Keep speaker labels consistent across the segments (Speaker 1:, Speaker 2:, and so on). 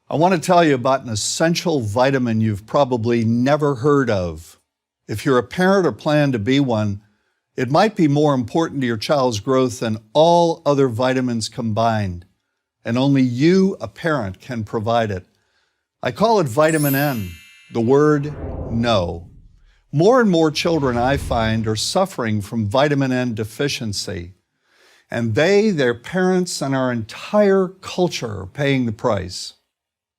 Speaker 1: I want to tell you about an essential vitamin you've probably never heard of. If you're a parent or plan to be one, it might be more important to your child's growth than all other vitamins combined, and only you, a parent, can provide it. I call it vitamin N, the word no. More and more children, I find, are suffering from vitamin N deficiency, and they, their parents, and our entire culture are paying the price.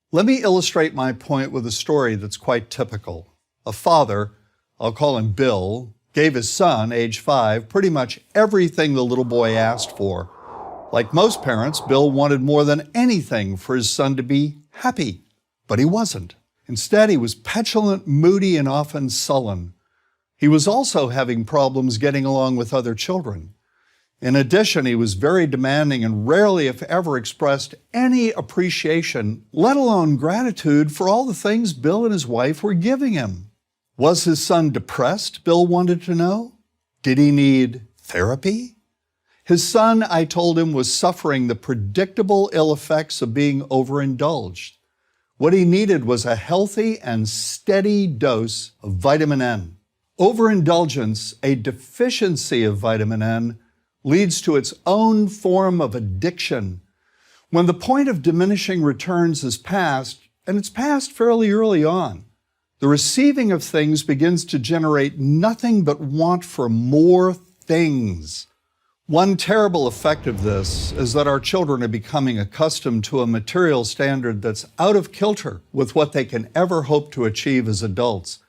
Speaker 1: Let me illustrate my point with a story that's quite typical. A father, I'll call him Bill, gave his son, age 5, pretty much everything the little boy asked for. Like most parents, Bill wanted more than anything for his son to be happy, but he wasn't. Instead, he was petulant, moody, and often sullen. He was also having problems getting along with other children. In addition, he was very demanding and rarely, if ever, expressed any appreciation, let alone gratitude, for all the things Bill and his wife were giving him. Was his son depressed, Bill wanted to know? Did he need therapy? His son, I told him, was suffering the predictable ill effects of being overindulged. What he needed was a healthy and steady dose of vitamin N. Overindulgence, a deficiency of vitamin N, leads to its own form of addiction. When the point of diminishing returns is past, and it's passed fairly early on, the receiving of things begins to generate nothing but want for more things. One terrible effect of this is that our children are becoming accustomed to a material standard that's out of kilter with what they can ever hope to achieve as adults.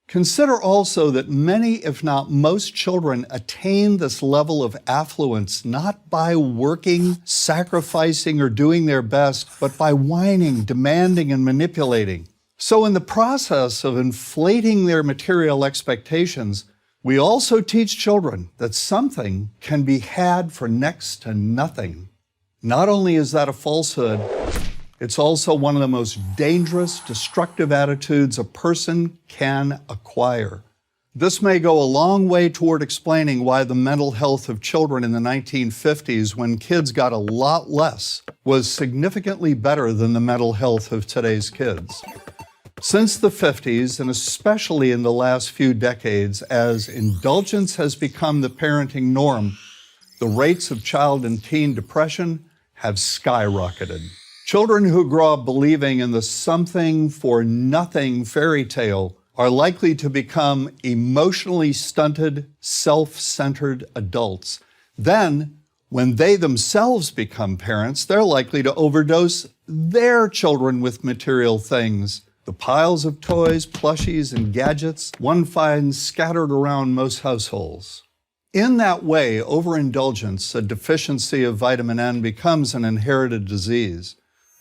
Speaker 1: Consider also that many, if not most, children attain this level of affluence not by working, sacrificing, or doing their best, but by whining, demanding, and manipulating. So in the process of inflating their material expectations, we also teach children that something can be had for next to nothing. Not only is that a falsehood, it's also one of the most dangerous, destructive attitudes a person can acquire. This may go a long way toward explaining why the mental health of children in the 1950s, when kids got a lot less, was significantly better than the mental health of today's kids. Since the 50s, and especially in the last few decades, as indulgence has become the parenting norm, the rates of child and teen depression have skyrocketed. Children who grow up believing in the something for nothing fairy tale are likely to become emotionally stunted, self-centered adults. Then, when they themselves become parents, they're likely to overdose their children with material things. The piles of toys, plushies, and gadgets one finds scattered around most households. In that way, overindulgence, a deficiency of vitamin N, becomes an inherited disease,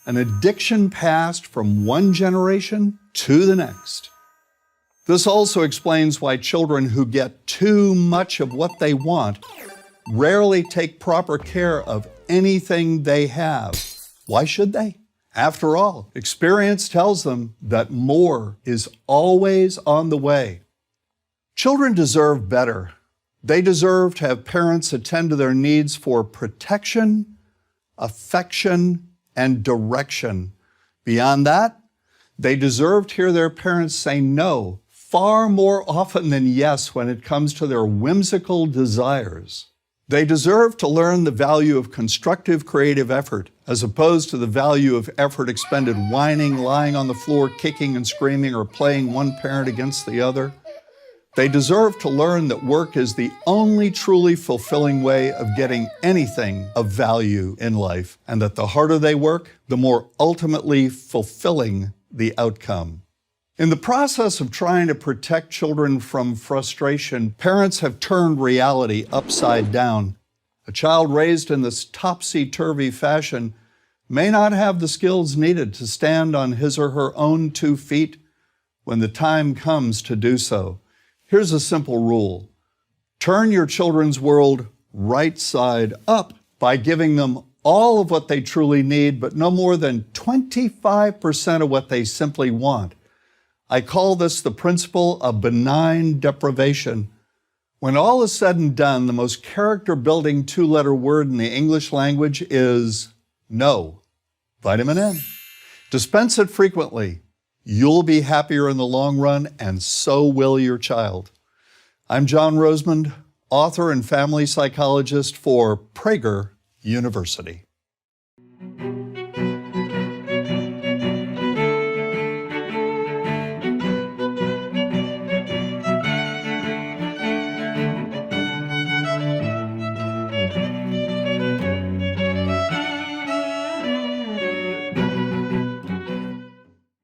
Speaker 1: an addiction passed from one generation to the next. This also explains why children who get too much of what they want rarely take proper care of anything they have. Why should they? After all, experience tells them that more is always on the way. Children deserve better. They deserve to have parents attend to their needs for protection, affection, and direction. Beyond that, they deserve to hear their parents say no far more often than yes when it comes to their whimsical desires. They deserve to learn the value of constructive creative effort as opposed to the value of effort expended whining, lying on the floor, kicking and screaming, or playing one parent against the other. They deserve to learn that work is the only truly fulfilling way of getting anything of value in life, and that the harder they work, the more ultimately fulfilling the outcome. In the process of trying to protect children from frustration, parents have turned reality upside down. A child raised in this topsy-turvy fashion may not have the skills needed to stand on his or her own 2 feet when the time comes to do so. Here's a simple rule. Turn your children's world right side up by giving them all of what they truly need, but no more than 25% of what they simply want. I call this the principle of benign deprivation. When all is said and done, the most character-building 2-letter word in the English language is no. Vitamin N. Dispense it frequently. You'll be happier in the long run, and so will your child. I'm John Rosemond, author and family psychologist for Prager University.